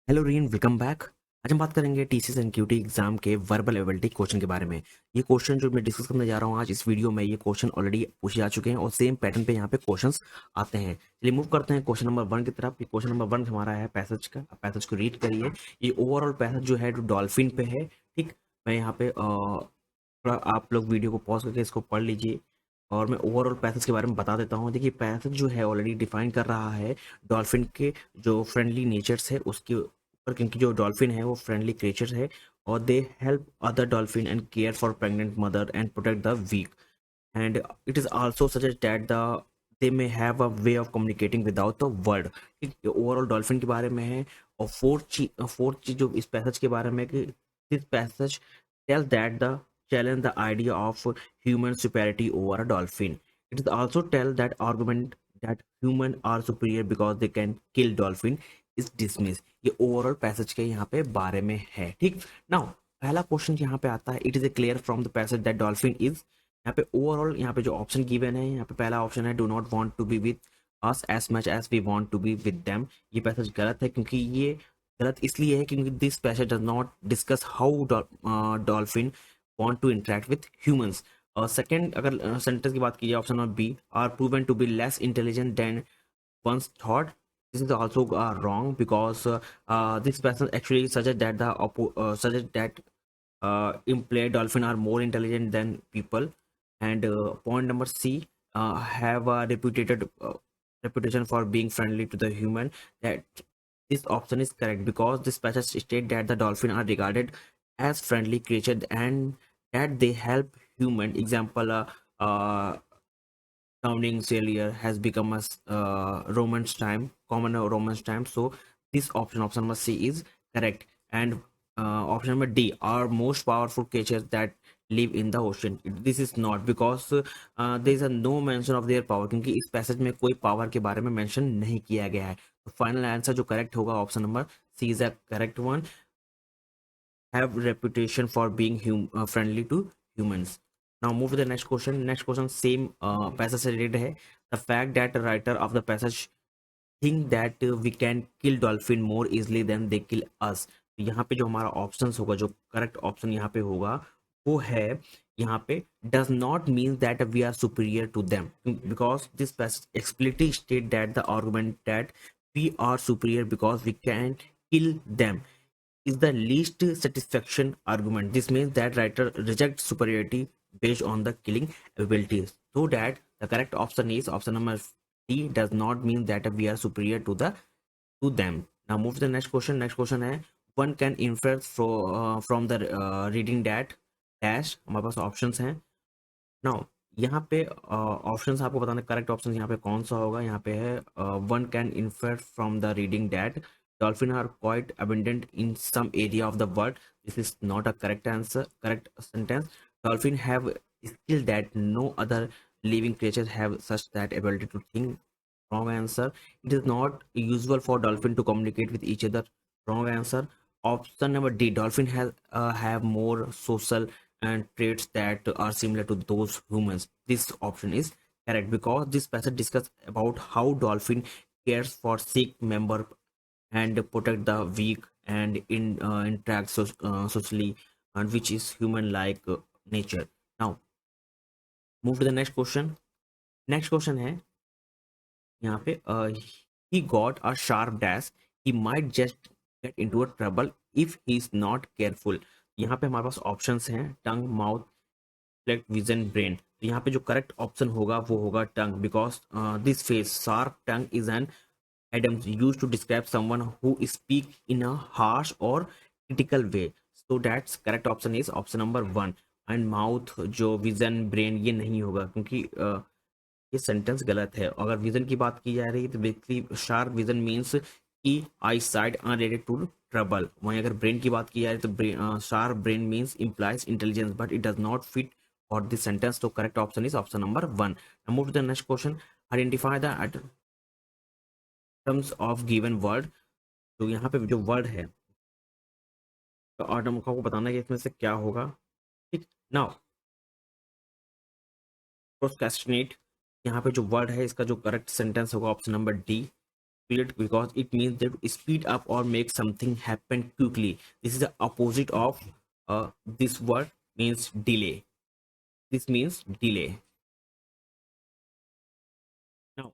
Hello reign, welcome back. आज हम बात करेंगे टीसीएस एनक्यूटी एग्जाम के वर्बल एबिलिटी क्वेश्चन के बारे में। ये क्वेश्चन जो मैं डिस्कस करने जा रहा हूँ आज इस वीडियो में, ये क्वेश्चन ऑलरेडी पूछे जा चुके हैं और सेम पैटर्न पे यहाँ पे क्वेश्चंस आते हैं। चलिए मूव करते हैं क्वेश्चन नंबर 1 की तरफ। क्वेश्चन नंबर 1 हमारा है पैसेज का। पैसेज को रीड करिए। ये ओवरऑल पैसेज जो है डॉल्फिन पे है। ठीक, मैं यहाँ पे थोड़ा आप लोग वीडियो को पॉज करके इसको पढ़ लीजिए और मैं ओवरऑल पैसेज के बारे में बता देता हूँ। देखिए, पैसेज जो है ऑलरेडी डिफाइन कर रहा है डॉल्फिन के जो फ्रेंडली नेचर्स है उसके ऊपर, क्योंकि जो डॉल्फिन है वो फ्रेंडली क्रिएचर है और they help other dolphin and care for pregnant mother and protect the weak. And it is also suggest that the they may have a way of communicating without the word. ठीक, ये overall dolphin के बारे में है। और fourth चीज जो इस पैसेज के बारे में है कि this passage tell that the challenge the idea of human superiority over a dolphin. It is also tell that argument that human are superior because they can kill dolphin is dismissed. ये overall passage के यहाँ पे बारे में है। ठीक, now पहला question यहाँ पे आता है, it is a clear from the passage that dolphin is. यहाँ पे ओवरऑल यहाँ पे जो ऑप्शन गिवन है, यहाँ पे पहला ऑप्शन है do not want to be with us as much as we want to be with them. ये पैसेज गलत है, क्योंकि ये गलत इसलिए है क्योंकि this passage does not discuss how dolphin want to interact with humans. Second अगर सेंटेंस की बात की जाए, option number B, are proven to be less intelligent than once thought. This is also wrong because this person actually suggest that suggest that impaired dolphin are more intelligent than people. And point number C, have a reputation for being friendly to the human. That this option is correct because this passage state that the dolphin are regarded as friendly creature and that they help human. Example, sounding failure has become a Roman's time, common Roman's time. So this option number C is correct. And option number D are most powerful creatures that live in the ocean. This is not because there is a no mention of their power, क्योंकि इस passage में कोई power के बारे में mention नहीं किया गया है। तो फाइनल आंसर जो करेक्ट होगा option number C is a correct one. have reputation for being friendly to humans. Now move to the next question. Next question same passage से related है. The fact that the writer of the passage think that we can kill dolphin more easily than they kill us. तो यहाँ पे जो हमारा option होगा, जो correct option यहाँ पे होगा वो है यहाँ पे does not mean that we are superior to them, because this passage explicitly state that the argument that we are superior because we can kill them is the least satisfaction argument. This means that writer rejects superiority based on the killing abilities. So that the correct option is option number D, does not mean that we are superior to them. Now move to the next question. Next question है, one can infer from the reading that dash। हमारे पास options हैं। Now यहाँ पे options आपको बताना correct option यहाँ पे कौन सा होगा। यहाँ पे है one can infer from the reading that dolphin are quite abundant in some area of the world. This is not a correct answer, correct sentence. Dolphin have skill that no other living creatures have, such that ability to think. Wrong answer. It is not usual for dolphin to communicate with each other. Wrong answer. Option number D, dolphin has have more social and traits that are similar to those humans. This option is correct because this passage discusses about how dolphin cares for sick member and protect the weak and interact socially, and which is human like nature. Now move to the next question. Next question है यहाँ पे he got a sharp dash, he might just get into a trouble if he is not careful. यहाँ पे हमारे पास options हैं tongue, mouth, intellect, vision, brain. तो यहाँ पे जो करेक्ट ऑप्शन होगा वो होगा tongue, because this phrase sharp tongue is an Adams used to describe someone who speak in a harsh or critical way. So that's correct option is option number 1. And mouth, जो vision, brain, ये नहीं होगा क्योंकि ये sentence गलत है। अगर vision की बात की जा रही है तो बेसिकली शार्प विजन मीन्स की आई साइड अनरिलेटेड टू ट्रबल। वहीं अगर ब्रेन की बात की जा रही है तो sharp brain means implies intelligence, but it does not fit for this sentence. तो correct option is option number 1। Move to the next question. Identify the terms of given word. तो यहाँ पे जो वर्ड है तो आटम को बताना है कि इसमें से क्या होगा। ठीक, नाउ प्रोस्क्रेस्टिनेट, यहाँ पे जो वर्ड है इसका जो करेक्ट सेंटेंस होगा option number D, period because it means that speed up or make something happen quickly. This is the opposite of this word means delay. This means delay. Now,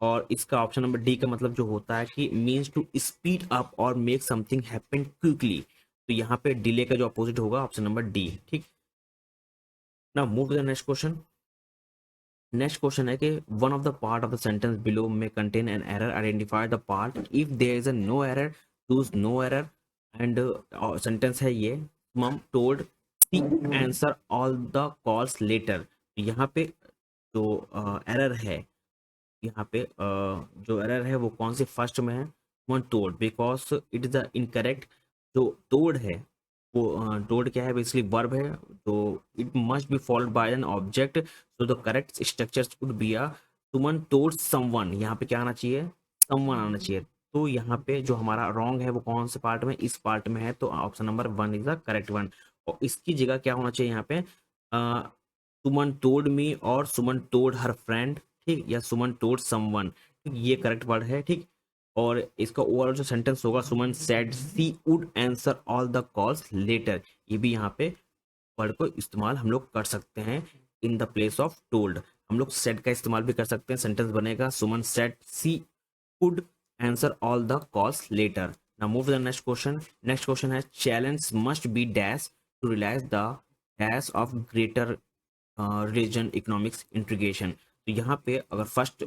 और इसका option number D का मतलब जो होता है कि means to speed up और make something happen quickly, तो यहाँ पे डिले का जो अपोजिट होगा ऑप्शन नंबर डी। ठीक, now move to the next question. Next question है कि one of the part of the sentence below में contain an error, identify the part, if there is a no error choose no error. And sentence है ये, mum told she answer all the calls letter. यहाँ पे जो error है, यहाँ पे जो एरर है वो कौन सी फर्स्ट में है, one told, because it is the incorrect. जो टोल्ड है वो टोल्ड क्या है, बेसिकली वर्ब है, तो it must be followed by an object, so the correct structure would be a Suman told someone. यहाँ पे क्या आना चाहिए, समवन आना चाहिए। तो यहाँ पे जो हमारा रॉन्ग है वो कौन से पार्ट में, इस पार्ट में है, तो option number one is the correct one. और इसकी जगह क्या होना चाहिए यहाँ पे, सुमन टोल्ड मी और सुमन टोल्ड हर फ्रेंड, ठीक, या सुमन टोल्ड समवन, ठीक, ये करेक्ट वर्ड है। ठीक, और इसका ओवरऑल जो सेंटेंस होगा, Suman said she would answer all the calls later, ये भी यहाँ पे वर्ड को इस्तेमाल हम लोग कर सकते हैं in the place of told. हम लोग सेड का इस्तेमाल भी कर सकते हैं, सेंटेंस बनेगा Suman said she would answer all the calls later. Now move to the next question. Next question है, challenge must be dash to realise the dash of greater religion economics integration. तो यहाँ पे अगर फर्स्ट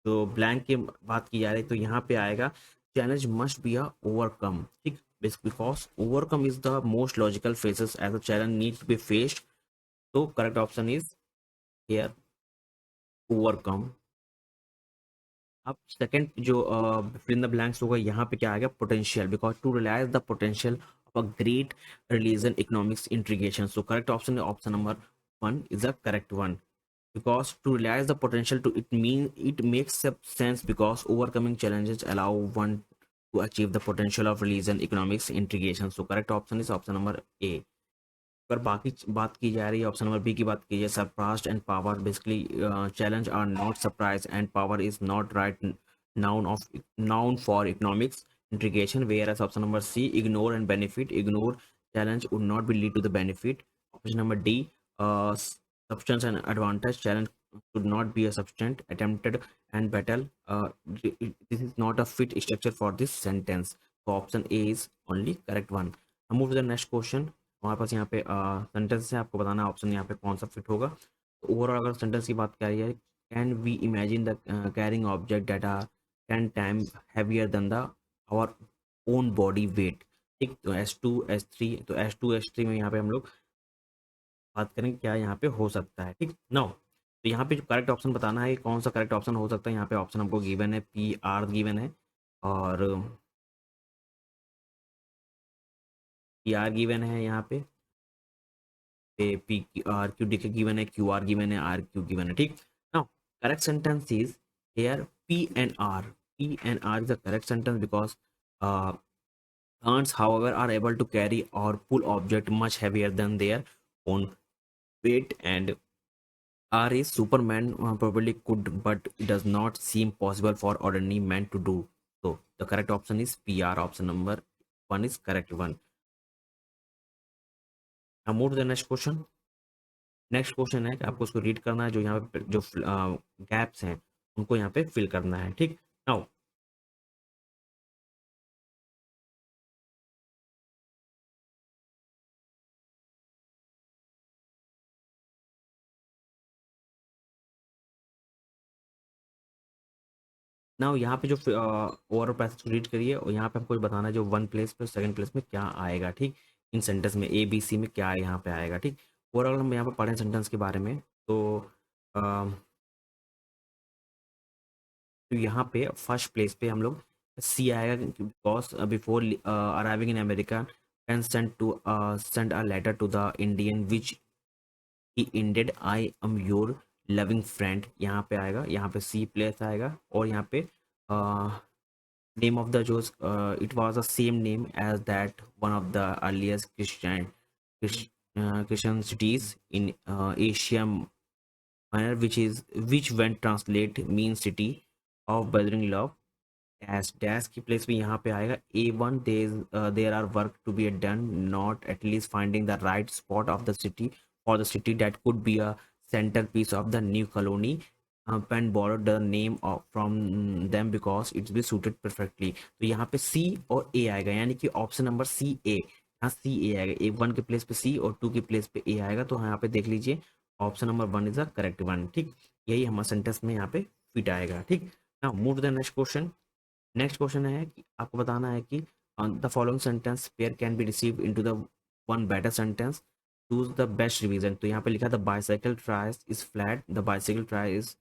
जो blank की बात की जा रही है, तो यहाँ पे आएगा challenge must be a overcome. ठीक, because overcome is the most logical faces as a challenge need to be faced, तो correct option is here overcome. अब सेकंड जो फिल इन द ब्लैंक्स होगा, यहाँ पे क्या आ गया, potential, because to realise the potential of a great religion economics integration, so correct option है option number one is the correct one. Because to realize the potential to it makes sense because overcoming challenges allow one to achieve the potential of religion economics integration, so correct option is option number A। अगर बाकी बात की जा रही है, option number B की बात की जाए, surprised and power, basically challenge are not surprise and power is not right noun for economics integration, where as option number C ignore and benefit, ignore challenge would not be lead to the benefit. Option number D substance and advantage, challenge should not be a substance attempted and battle, this is not a fit structure for this sentence, so option A is only correct one। Now move to the next question। हमारे पास यहाँ पे sentence है, आपको बताना है option यहाँ पे कौन सा फिट होगा। तो ओवरऑल अगर सेंटेंस की बात करी है, can we imagine the carrying object that are 10 time heavier than the our own body weight. ठीक, तो S2 S3, तो S2 S3 में यहाँ पे हम लोग बात करें क्या यहाँ पे हो सकता है। ठीक, नाउ तो यहाँ पे जो करेक्ट ऑप्शन बताना है कौन सा करेक्ट ऑप्शन हो सकता है, यहाँ पे ऑप्शन हमको गिवन है, PR गिवन है, और PR गिवन है, यहाँ पे PRQ डी गिवन है, QR गिवन है, RQ गिवन है। ठीक, now correct sentence is here P and R is the correct sentence because ants however are able to carry or pull object much heavier than their own weight, and R is Superman probably could, but it does not seem possible for ordinary man to do. So the correct option is PR. Option number one is correct one. Now move to the next question। Next question है कि आपको उसको read करना है, जो यहाँ पे जो गैप्स हैं उनको यहाँ पे फिल करना है। ठीक, नाउ नाउ यहाँ पे जो ओवरऑल पैसेज को रीड करिए, और यहाँ पे हमको बताना है जो वन प्लेस पे सेकंड प्लेस में क्या आएगा। ठीक, इन सेंटेंस में ABC में क्या यहाँ पे आएगा। ठीक, ओवरऑल हम यहाँ पे पढ़ें सेंटेंस के बारे में, तो यहाँ पे फर्स्ट प्लेस पे हम लोग सी आएगा, because before arriving in America can send a letter to the Indian which he indeed I am your loving friend, यहाँ पे आएगा, यहाँ पे सी प्लेस आएगा, और यहाँ पे नेम ऑफ द जो it was the same name as that one of the earliest Christian cities in Asia minor, which when translate means city of brotherly love, dash की प्लेस पे यहाँ पे आएगा A1, there are work to be done, not at least finding the right spot of the city for the city that could be a centrepiece of the new colony, and borrowed the name of from them because it's be suited perfectly. तो यहाँ पे C और A आएगा, यानी कि option number सी ए, यहाँ सी ए आएगा, A1 के प्लेस पे C और 2 के प्लेस पे A आएगा, तो यहाँ पे देख लीजिए option number 1 is the correct one, ठीक। यही हमारा सेंटेंस में यहाँ पे फिट आएगा, ठीक। Now move to the next question. Next question है कि आपको बताना है कि the following sentence pair can be receive into the one better sentence, choose the best revision. तो यहाँ पे लिखा the bicycle tyres is flat, the bicycle tyre is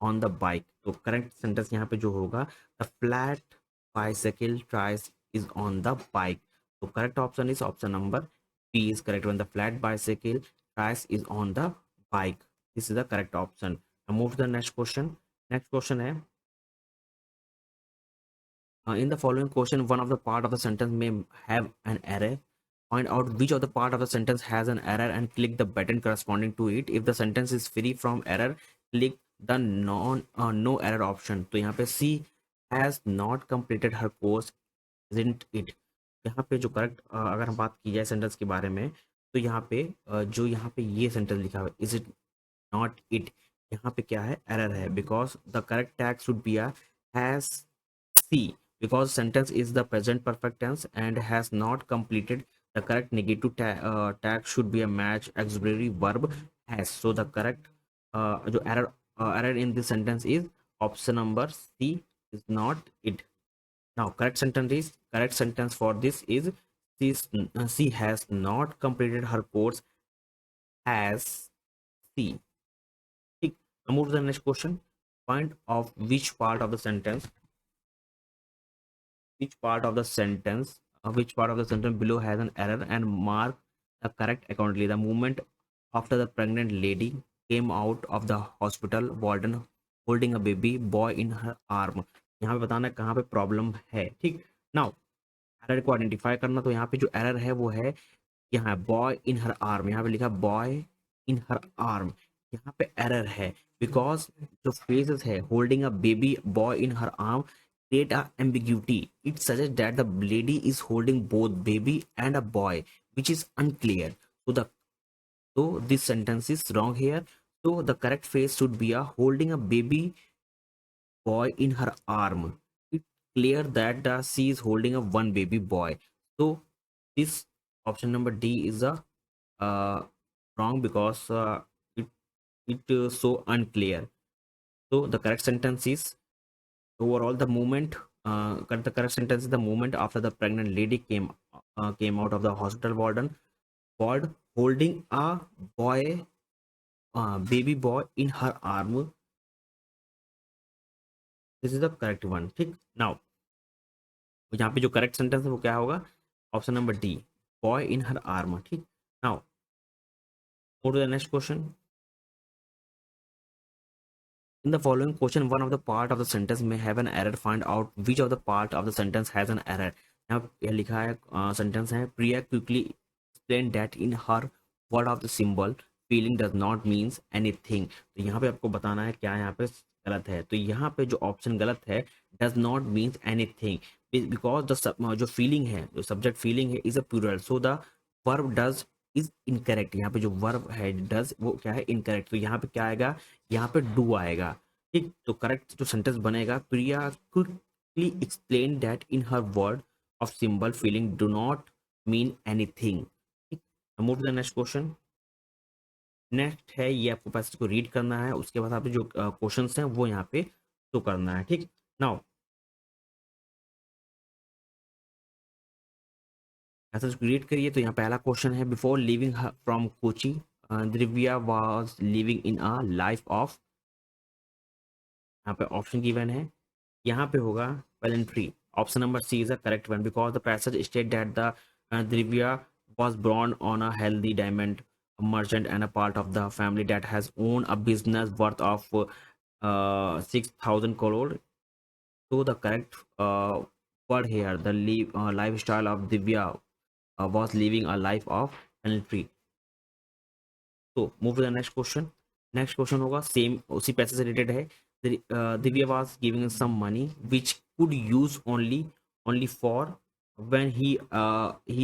on the bike. तो करेक्ट सेंटेंस यहाँ पे जो होगा, the flat bicycle tyres is on the bike. तो correct option is option number B is correct one, the flat bicycle tyres is on the bike. This is the correct option. Move to the next question. Next question है, in the following question, one of the part of the sentence may have an error. Find out which of the part of the sentence has an error and click the button corresponding to it. If the sentence is free from error, click the no error option. तो यहाँ पे C has not completed her course, isn't it? यहाँ पे जो correct, अगर हम बात की जाए सेंटेंस के बारे में, तो यहाँ पे जो यहाँ पे ये सेंटेंस लिखा हुआ है, इज इट नॉट इट, यहाँ पे क्या है, एरर है, because the correct tag should be a has C, because sentence is the present perfect tense and has not completed. The correct negative tag should be a match auxiliary verb has. So the correct जो error in this sentence is option number C is not it. Now correct sentence for this is she has not completed her course as C. ठीक, now move to the next question. Point of which part of the sentence below has an error and mark the correct accordingly. The moment after the pregnant lady came out of the hospital warden holding a baby boy in her arm. यहाँ पे बताना है कहाँ पे problem है, ठीक। Now error को identify करना, तो यहाँ पे जो एरर है वो है यहाँ बॉय इन हर आर्म, यहाँ पे लिखा बॉय इन हर आर्म, यहाँ पे एरर है बिकॉज जो फ्रेजेस है holding a baby boy in her arm create a ambiguity. It suggests that the lady is holding both baby and a boy, which is unclear. So this sentence is wrong here. So the correct phrase should be a holding a baby boy in her arm. It's clear that she is holding a one baby boy. So this option number D is a uh, wrong because it so unclear. So the correct sentence is overall the moment. The correct sentence is the moment after the pregnant lady came out of the hospital warden ward holding a boy baby boy in her arm. This is the correct one, ठीक। Now यहाँ पे जो correct sentence है वो क्या होगा, option number D, boy in her arm, ठीक। Now go to the next question. In the following question, one of the part of the sentence may have an error. Find out which of the part of the sentence has an error. यहाँ यह लिखा है sentence है, Priya quickly explain that in her word of the symbol feeling does not means anything. तो यहाँ पे आपको बताना है क्या यहाँ पे गलत है। तो यहाँ पे जो ऑप्शन गलत है, does not means anything, because the जो फीलिंग है, जो सब्जेक्ट फीलिंग है is a plural, so the verb does is incorrect. यहाँ पे जो वर्ब है डज वो क्या है, इनकरेक्ट। तो यहाँ पे क्या आएगा, यहाँ पे डू आएगा, ठीक। तो करेक्ट जो सेंटेंस बनेगा, Priya quickly explain that in her word of symbol feeling do not mean anything, ठीक। Move to the next question. Next है, ये आपको पैसेज को रीड करना है, उसके बाद आप जो क्वेश्चंस हैं वो यहाँ पे शो करना है, ठीक। नाउ पैसेज को रीड करिए। तो यहाँ पहला क्वेश्चन है, before leaving from Kochi Divya was living in a life of, यहाँ पे ऑप्शन गिवन है, यहाँ पे होगा plenty. Option number C is the correct one, because the passage state that the Divya was born on a healthy diamond merchant and a part of the family that has owned a business worth of 6,000 crore. So the correct word here, the lifestyle of Divya was living a life of peasantry. So move to the next question. Next question होगा same उसी पैसे से related है। Divya was giving some money which could use only for when he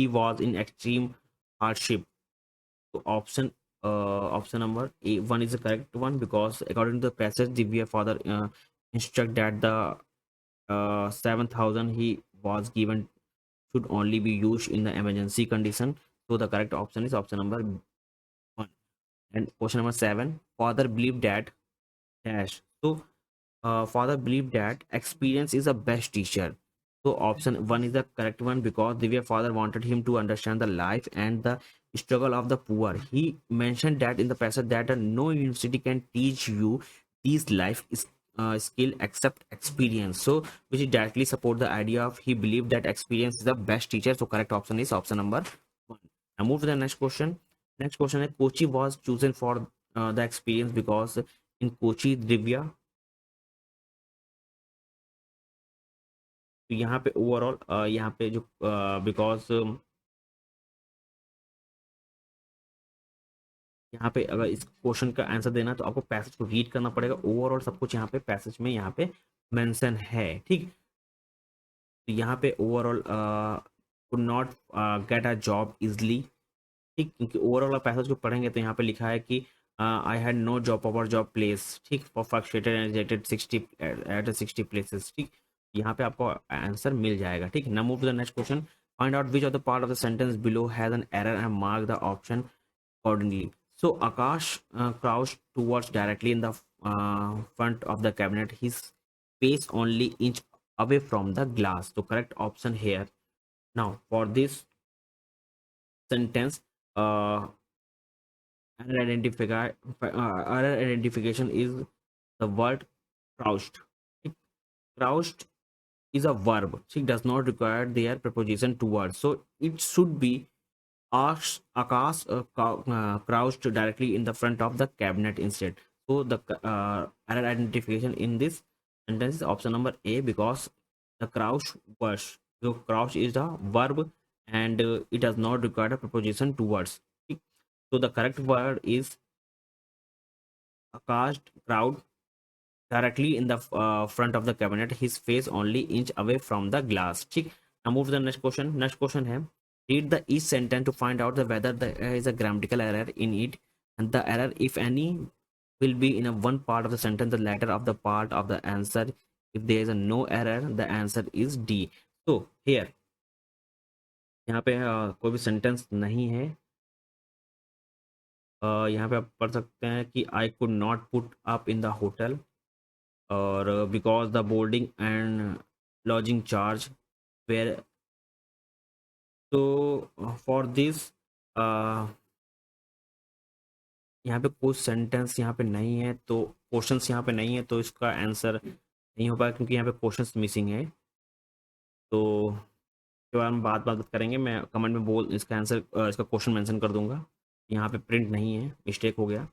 was in extreme hardship. So option number A one is the correct one, because according to the passage, Divya father instruct that the 7,000 he was given should only be used in the emergency condition. So the correct option is option number one. And question number seven, father believed that dash. So father believed that experience is the best teacher. So option one is the correct one, because Divya father wanted him to understand the life and the struggle of the poor. He mentioned that in the passage that no university can teach you these life is skill except experience. So which directly support the idea of he believed that experience is the best teacher. So correct option is option number one. Now move to the next question. Next question is Kochi was chosen for the experience because in Kochi Divya, तो यहाँ पे overall यहाँ पे जो because यहाँ पे अगर इस क्वेश्चन का आंसर देना है, तो आपको पैसेज को रीड करना पड़ेगा। ओवरऑल सब कुछ यहाँ पे पैसेज में यहाँ पे मेंशन है, ठीक। तो यहाँ पे overall could not get a job easily, ठीक, क्योंकि ओवरऑल आप पैसेज को पढ़ेंगे तो यहाँ पे लिखा है कि I had no job our job place, ठीक, for frustrated and rejected 60 at 60 places, ठीक। यहाँ पे आपको आंसर मिल जाएगा, ठीक। Now move to the next question. Find out which of the part of the sentence below has an error and mark the option accordingly. So Akash crouched towards directly in the front of the cabinet, his face only inch away from the glass. So correct option here. Now for this sentence, error identification is the word crouched. Crouched is a verb. It does not require their preposition towards. So it should be Akash crouched directly in the front of the cabinet instead. So the error identification in this sentence is option number A, because the crouch was, so crouch is the verb and it does not require a preposition towards. So the correct word is Akash crouched directly in the front of the cabinet, his face only inch away from the glass, ठीक। now move to the next question. Next question है, read the each sentence to find out the whether there is a grammatical error in it, and the error, if any, will be in a one part of the sentence, the latter of the part of the answer. If there is a no error, the answer is D. So here यहाँ पे कोई भी sentence नहीं है। यहाँ पे आप पढ़ सकते हैं कि I could not put up in the hotel, और because the boarding and lodging charge were, so for this यहाँ पे कुछ सेंटेंस यहाँ पे नहीं है, तो क्वेश्चंस यहाँ पे नहीं है, तो इसका आंसर नहीं हो पाएगा क्योंकि यहाँ पे क्वेश्चंस मिसिंग है। तो इसके बारे में बात करेंगे, मैं कमेंट में बोल इसका आंसर इसका क्वेश्चन मेंशन कर दूंगा। यहाँ पे प्रिंट नहीं है, मिस्टेक हो गया।